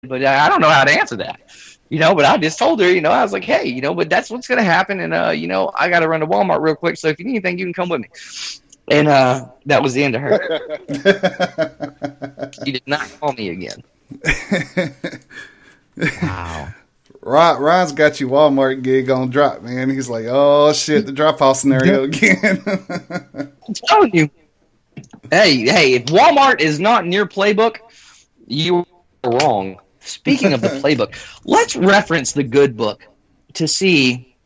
but I don't know how to answer that. But I just told her, I was like, hey, but that's what's going to happen. And, I got to run to Walmart real quick. So if you need anything, you can come with me. And that was the end of her. She did not call me again. Wow. Ron's got you Walmart gig on drop, man. He's like, oh, shit, the drop-off scenario again. I'm telling you. Hey, if Walmart is not in your playbook, you are wrong. Speaking of the playbook, let's reference the good book to see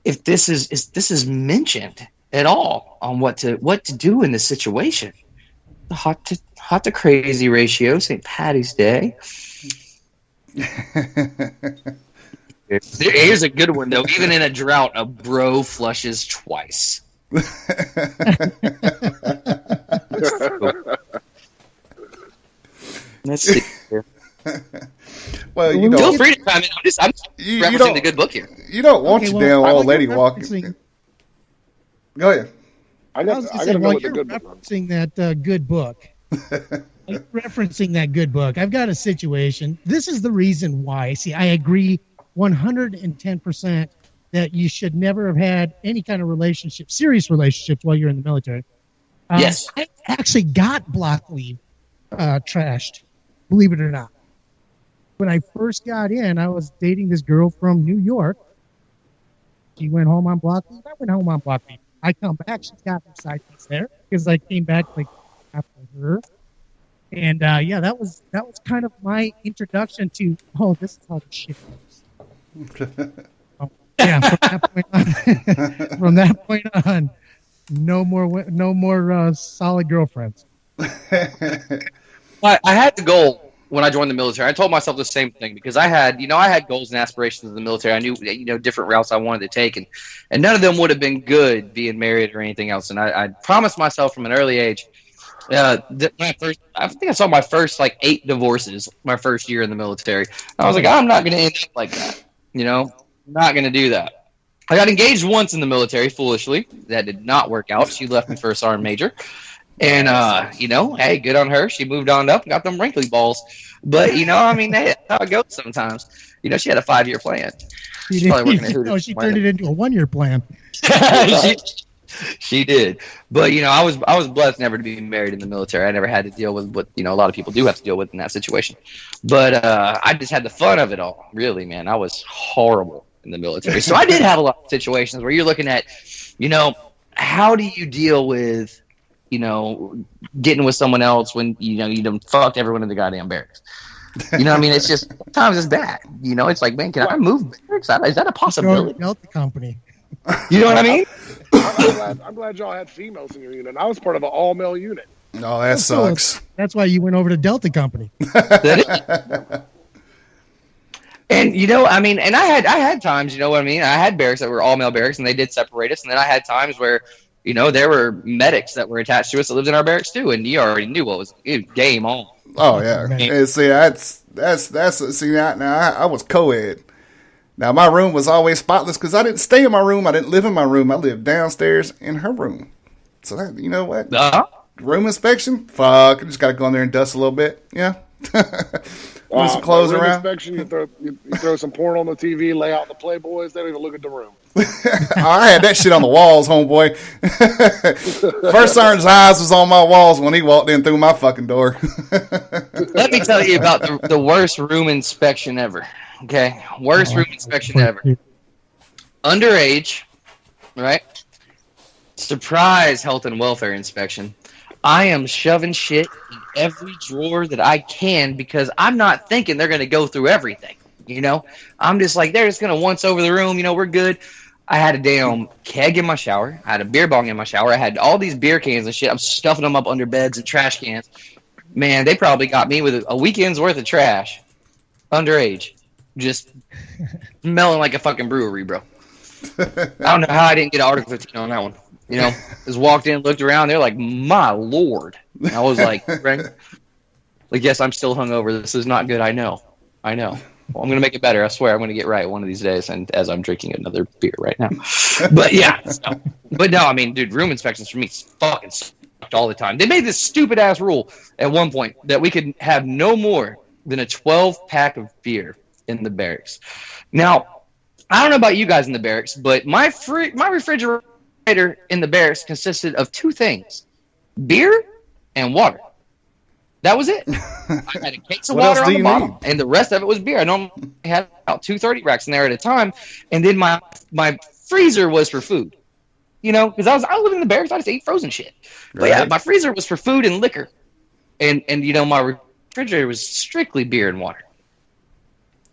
if this is mentioned at all on what to do in this situation. The hot to crazy ratio, St. Patty's Day. Here's a good one though. Even in a drought, a bro flushes twice. Let's see here. Well, feel free to chime in. I'm referencing the good book here. You don't want your damn old lady walking. Go ahead. I gotta know what the good book is. Referencing that good book. Referencing that good book. I've got a situation. This is the reason why. See, I agree 110% that you should never have had any kind of relationship, serious relationships while you're in the military. Yes. I actually got block leave trashed, believe it or not. When I first got in, I was dating this girl from New York. She went home on block leave. I went home on block leave. I come back. She's got some side piece there because I came back like after her. And that was kind of my introduction to this is how the shit goes. From that point on, no more solid girlfriends. I had the goal when I joined the military. I told myself the same thing because I had goals and aspirations in the military. I knew different routes I wanted to take, and none of them would have been good being married or anything else. And I promised myself from an early age. I think I saw my first 8 divorces my first year in the military. I was like, I'm not going to end up like that. Not going to do that. I got engaged once in the military, foolishly. That did not work out. She left me for a sergeant major. And, hey, good on her. She moved on up and got them wrinkly balls. But, that's how it goes sometimes. She had a 5-year plan. She turned it into a 1-year plan. She did. But, I was blessed never to be married in the military. I never had to deal with what, a lot of people do have to deal with in that situation. But I just had the fun of it all. Really, man. I was horrible in the military. So I did have a lot of situations where you're looking at, how do you deal with, getting with someone else when, you done fucked everyone in the goddamn barracks. It's just, sometimes it's bad. It's like, man, can I move barracks? Is that a possibility? Delta Company. You know what I mean? I'm glad y'all had females in your unit. I was part of an all-male unit. Oh, that sucks. That's why you went over to Delta Company. And and I had times, I had barracks that were all male barracks, and they did separate us. And then I had times where, there were medics that were attached to us that lived in our barracks too, and you already knew what was game on. Oh yeah, and see, I was co-ed. Now my room was always spotless because I didn't stay in my room. I didn't live in my room. I lived downstairs in her room. So that, you know what? Room inspection? Fuck, I just got to go in there and dust a little bit. Yeah. Move some clothes room around. Inspection, you throw some porn on the TV, lay out the Playboys. They don't even look at the room. I had that shit on the walls, homeboy. First sergeant's eyes was on my walls when he walked in through my fucking door. Let me tell you about the worst room inspection ever. Okay, worst room inspection ever. Underage, right? Surprise health and welfare inspection. I am shoving shit in every drawer that I can because I'm not thinking they're going to go through everything, I'm just like, they're just going to once over the room, we're good. I had a damn keg in my shower. I had a beer bong in my shower. I had all these beer cans and shit. I'm stuffing them up under beds and trash cans. Man, they probably got me with a weekend's worth of trash. Underage. Just smelling like a fucking brewery, bro. I don't know how I didn't get Article 15 on that one. Just walked in, looked around. They're like, my Lord. And I was like, right? Like, yes, I'm still hungover. This is not good. I know. Well, I'm going to make it better. I swear I'm going to get right one of these days. And as I'm drinking another beer right now. But yeah. Dude, room inspections for me fucking sucked all the time. They made this stupid ass rule at one point that we could have no more than a 12-pack of beer in the barracks. Now, I don't know about you guys in the barracks, but my refrigerator in the barracks consisted of two things: beer and water. That was it. I had a case of water on the bottom, and the rest of it was beer. I normally had about 230 racks in there at a time, and then my freezer was for food. You know, because I was living in the barracks, I just ate frozen shit. But yeah, my freezer was for food and liquor, and you know, my refrigerator was strictly beer and water.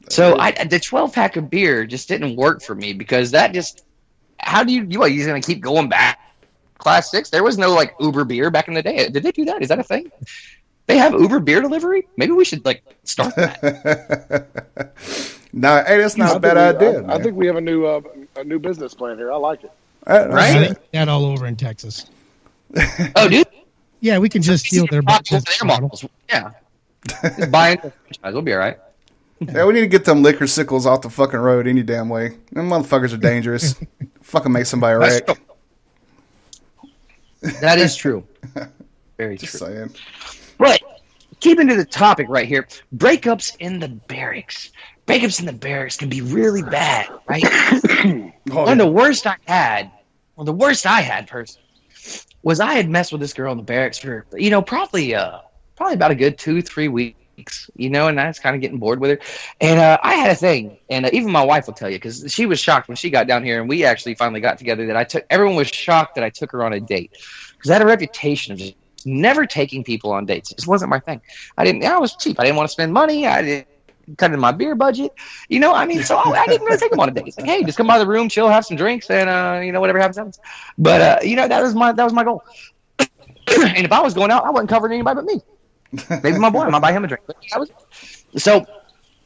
So the 12-pack of beer just didn't work for me, because that just, how do you're going to keep going back? Class 6, there was no like Uber beer back in the day. Did they do that? Is that a thing? They have Uber beer delivery? Maybe we should like start that. No, hey, that's not a bad idea. I think we have a new business plan here. I like it. Right? That all over in Texas. Oh, dude. Yeah, we can just steal their models. Yeah. Just buy into the franchise. We'll be all right. Yeah, we need to get them liquor sickles off the fucking road any damn way. Them motherfuckers are dangerous. Fucking make somebody wreck. That is true. Very Just true. saying. But keeping to the topic right here, breakups in the barracks. Breakups in the barracks can be really bad, right? One of the worst I had personally, was I had messed with this girl in the barracks for, you know, probably about a good 2-3 weeks, you know, and I was kind of getting bored with her. And I had a thing, and even my wife will tell you, because she was shocked when she got down here, and we actually finally got together, that everyone was shocked that I took her on a date, because I had a reputation of just never taking people on dates. It just wasn't my thing. I was cheap. I didn't want to spend money. I didn't cut in my beer budget. You know, I mean, so I didn't really take them on a date. It's like, hey, just come by the room, chill, have some drinks, and you know, whatever happens. But you know, that was my goal. And if I was going out, I wasn't covering anybody but me. Maybe my boy, I might buy him a drink. But so,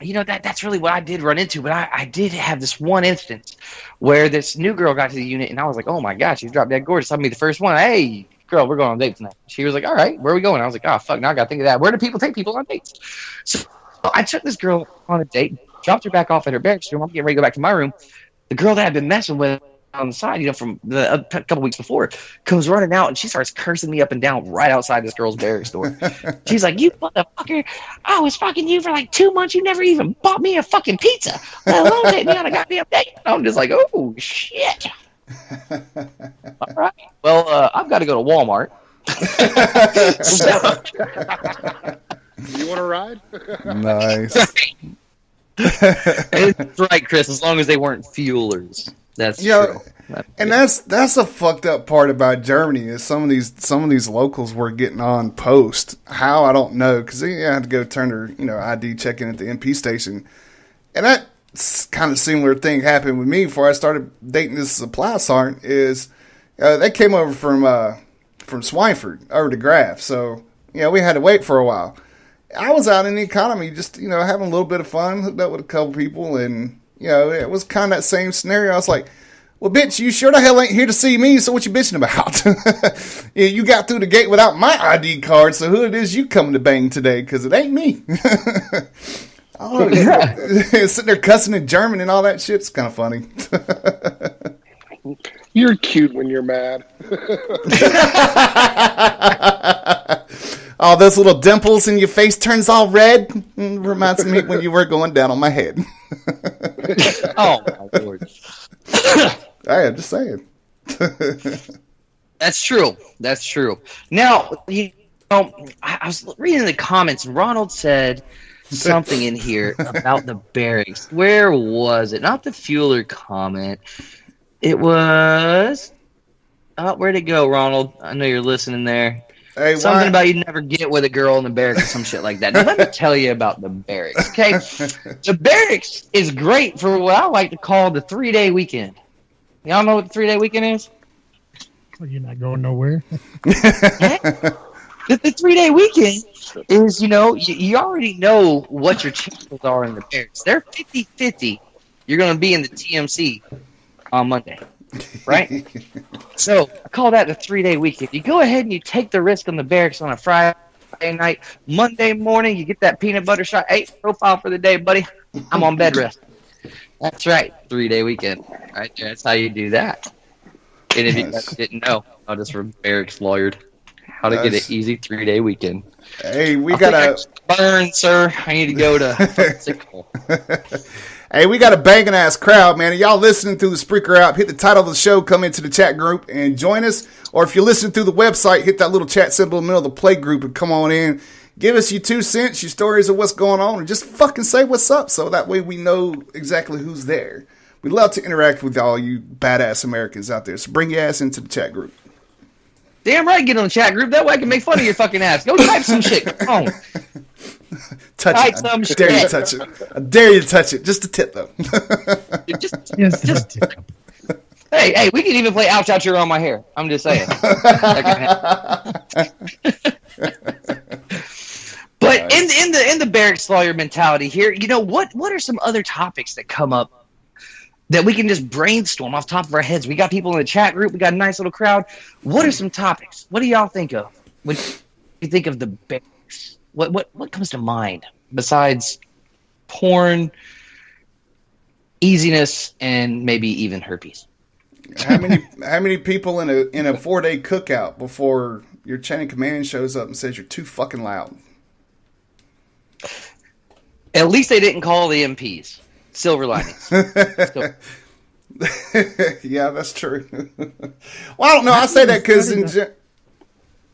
you know, that's really what I did run into. But I did have this one instance where this new girl got to the unit, and I was like, oh my gosh, she's drop dead gorgeous. I'll be the first one. Hey, girl, we're going on a date tonight. She was like, all right, where are we going? I was like, oh, fuck, now I got to think of that. Where do people take people on dates? So I took this girl on a date, dropped her back off at her barracks room. I'm getting ready to go back to my room. The girl that I'd been messing with on the side, you know, from a couple weeks before, comes running out, and she starts cursing me up and down right outside this girl's barracks door. She's like, you motherfucker, I was fucking you for like 2 months. You never even bought me a fucking pizza, let alone take me on a goddamn date. I'm just like, oh, shit. All right. Well, I've got to go to Walmart. You want to ride? Nice. It's right, Chris. As long as they weren't fuelers, that's true. And that's a fucked up part about Germany is some of these locals were getting on post. How, I don't know, because they had to go turn their ID check in at the MP station, and that kind of similar thing happened with me before I started dating this supply sergeant. Is they came over from Swineford over to Graff, so we had to wait for a while. I was out in the economy, just having a little bit of fun, hooked up with a couple people, and it was kind of that same scenario. I was like, well, bitch, you sure the hell ain't here to see me, so what you bitching about? You got through the gate without my ID card, so who it is you coming to bang today? Because it ain't me. Sitting there cussing in German and all that shit. It's kind of funny. You're cute when you're mad. All those little dimples in your face turns all red. Reminds me when you were going down on my head. Oh, my Lord. Hey, I'm just saying. That's true. That's true. Now, I was reading the comments, and Ronald said something in here about the barracks. Where was it? Not the Fueler comment. It was... where'd it go, Ronald? I know you're listening there. Hey, something about you never get with a girl in the barracks or some shit like that. Now, let me tell you about the barracks, okay? The barracks is great for what I like to call the 3-day weekend. Y'all know what the 3-day weekend is? Well, you're not going nowhere. The 3-day weekend is, you already know what your chances are in the barracks. They're 50-50. You're going to be in the TMC on Monday, right? So I call that the 3-day weekend. You go ahead and you take the risk on the barracks on a Friday night. Monday morning, you get that peanut butter shot. Hey, profile for the day, buddy. I'm on bed rest. That's right, 3-day weekend. Right there, that's how you do that. And if you guys didn't know, I just were barracks lawyered. how to get an easy 3-day weekend. Hey, we got a burn, sir. I need to go to. Hey, we got a banging ass crowd, man. Y'all listening through the Spreaker app, hit the title of the show, come into the chat group and join us. Or if you're listening through the website, hit that little chat symbol in the middle of the play group and come on in. Give us your 2 cents, your stories of what's going on, and just fucking say what's up so that way we know exactly who's there. We love to interact with all you badass Americans out there. So bring your ass into the chat group. Damn right, get on the chat group. That way I can make fun of your fucking ass. Go type some shit. Come on. Touch it. I dare you to touch it. I dare you to touch it. Just a tip, though. Just Hey, we can even play ouch ouch, you're on my hair. I'm just saying. But in the barracks lawyer mentality here, you know, what are some other topics that come up that we can just brainstorm off the top of our heads? We got people in the chat group. We got a nice little crowd. What are some topics? What do y'all think of when you think of the barracks? What comes to mind besides porn, easiness, and maybe even herpes? How many people in a 4-day cookout before your chain of command shows up and says you're too fucking loud? At least they didn't call the MPs. Silver linings. Yeah, that's true. Well, I don't know. I say that because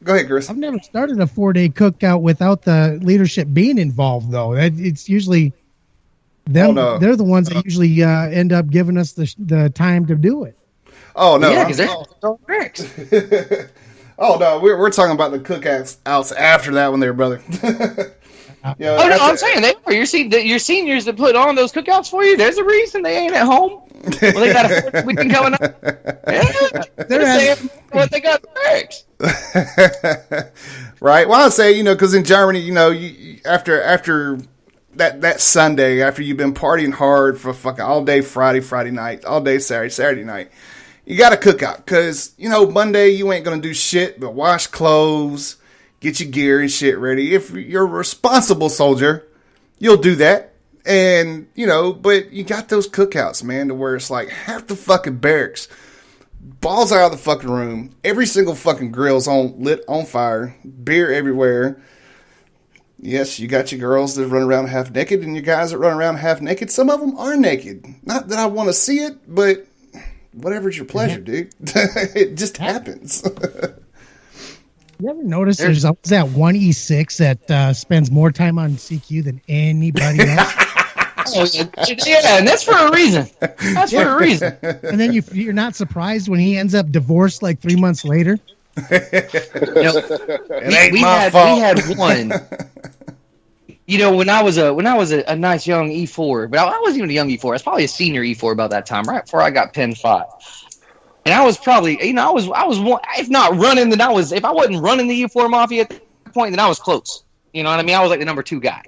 go ahead, Chris. I've never started a 4-day cookout without the leadership being involved, though. It's usually them. Oh, no. They're the ones that usually end up giving us the time to do it. Oh no! Yeah, because they're bricks. Oh no, we're talking about the cookouts after that one, there, brother. Yeah, oh no, I'm saying they are. Your seniors that put on those cookouts for you. There's a reason they ain't at home. Well, they got a weekend coming up. Yeah, they're saying what they got bricks. Right. Well, I say, you know, because in Germany, you know, after that Sunday, after you've been partying hard for fucking all day Friday night, all day Saturday night, you got to cook out because, you know, Monday you ain't going to do shit but wash clothes, get your gear and shit ready. If you're a responsible soldier, you'll do that. And, you know, but you got those cookouts, man, to where it's like half the fucking barracks, balls out of the fucking room, every single fucking grill's lit on fire, beer everywhere. Yes, you got your girls that run around half naked and your guys that run around half naked. Some of them are naked. Not that I want to see it, but whatever's your pleasure, dude. It just happens. You ever notice there's always that one E6 that spends more time on CQ than anybody else? Yeah, and that's for a reason. That's for a reason. And then you're not surprised when he ends up divorced like 3 months later. You know, we had one. You know, when I was a nice young E4, but I wasn't even a young E4. I was probably a senior E4 about that time, right before I got Pen 5. And I was probably, you know, I was one, if not running, then if I wasn't running the E4 Mafia at that point, then I was close. You know what I mean? I was like the number 2 guy.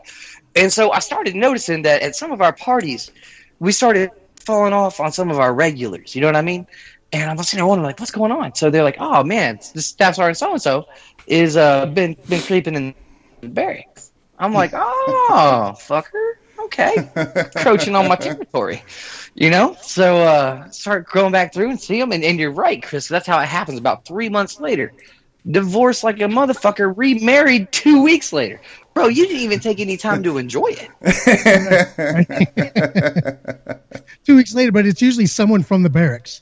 And so I started noticing that at some of our parties, we started falling off on some of our regulars. You know what I mean? And I'm listening to one, I'm like, what's going on? So they're like, oh man, this staff sergeant so-and-so is been creeping in the barracks. I'm like, oh, fucker. Okay. Encroaching on my territory. You know? So start going back through and see them. And you're right, Chris. That's how it happens about 3 months later. Divorced like a motherfucker, remarried 2 weeks later. Bro, you didn't even take any time to enjoy it. 2 weeks later, but it's usually someone from the barracks.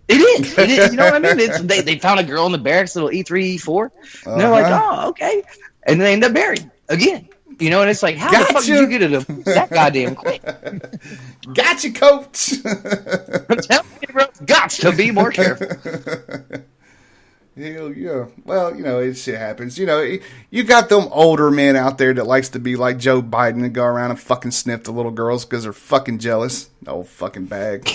It is. You know what I mean? They found a girl in the barracks, little E3, E4. And they're like, oh, okay. And they end up married again. You know, and it's like, how the fuck did you get it that goddamn quick? Gotcha, coach. I'm telling you, bro, got to be more careful. Hell yeah. Well, you know, shit happens. You know, you got them older men out there that likes to be like Joe Biden and go around and fucking sniff the little girls because they're fucking jealous. Old fucking bag.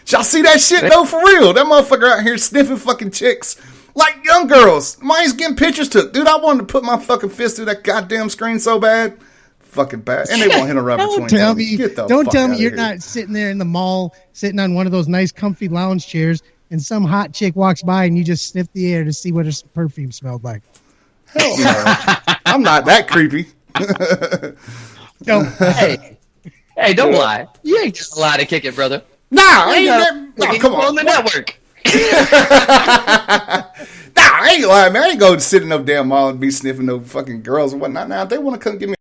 Y'all see that shit though, for real? That motherfucker out here sniffing fucking chicks like young girls. Mine's getting pictures took. Dude, I wanted to put my fucking fist through that goddamn screen so bad. Fucking bad. And they won't hit a rubber Don't tell me you're not sitting there in the mall, sitting on one of those nice comfy lounge chairs, and some hot chick walks by and you just sniff the air to see what her perfume smelled like. Hell no. I'm not that creepy. No. Hey, don't lie. You ain't just lie to kick it, brother. Nah, come on. On the network. I ain't lying, man. I ain't going to sit in no damn mall and be sniffing no fucking girls and whatnot. Now, if they want to come give me